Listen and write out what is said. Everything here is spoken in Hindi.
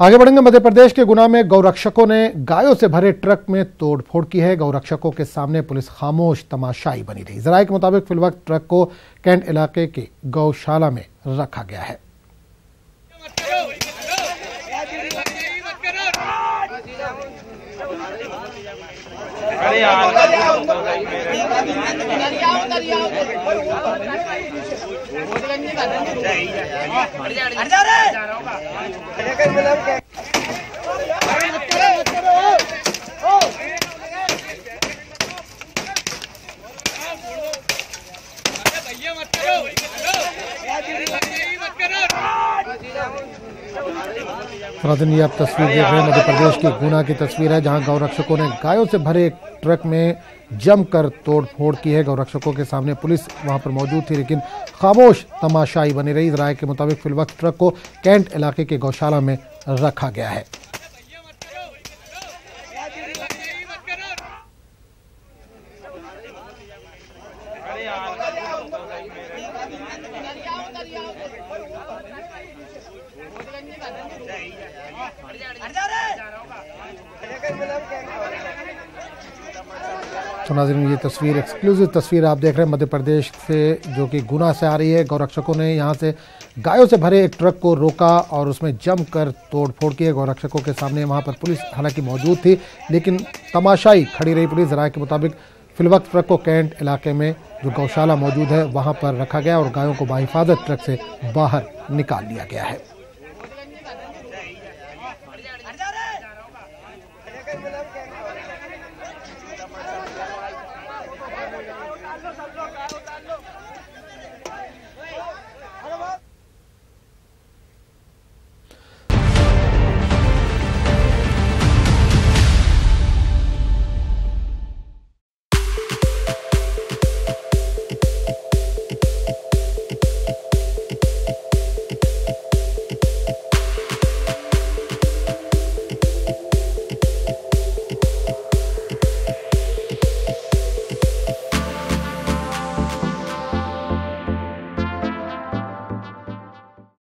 आगे बढ़ेंगे। मध्य प्रदेश के गुना में गौरक्षकों ने गायों से भरे ट्रक में तोड़फोड़ की है। गौरक्षकों के सामने पुलिस खामोश तमाशाई बनी रही। जराये के मुताबिक फिलवक्त ट्रक को कैंट इलाके की गौशाला में रखा गया है। नाज़रीन, ये आप तस्वीर देख रहे हैं मध्य प्रदेश की गुना की तस्वीर है, जहां गौरक्षकों ने गायों से भरे एक ट्रक में जमकर तोड़फोड़ की है। गौरक्षकों के सामने पुलिस वहां पर मौजूद थी, लेकिन खामोश तमाशाई बनी रही। राय के मुताबिक फिलवक्त ट्रक को कैंट इलाके के गौशाला में रखा गया है। तो नाज़रीन, ये तस्वीर एक्सक्लूसिव तस्वीर आप देख रहे हैं मध्य प्रदेश से, जो कि गुना से आ रही है। गौरक्षकों ने यहां से गायों से भरे एक ट्रक को रोका और उसमें जमकर तोड़फोड़ की है। गौरक्षकों के सामने वहां पर पुलिस हालांकि मौजूद थी, लेकिन तमाशाई खड़ी रही पुलिस। राय के मुताबिक फिलवक्त ट्रक को कैंट इलाके में जो गौशाला मौजूद है वहां पर रखा गया और गायों को बाहिफाजत ट्रक से बाहर निकाल लिया गया है।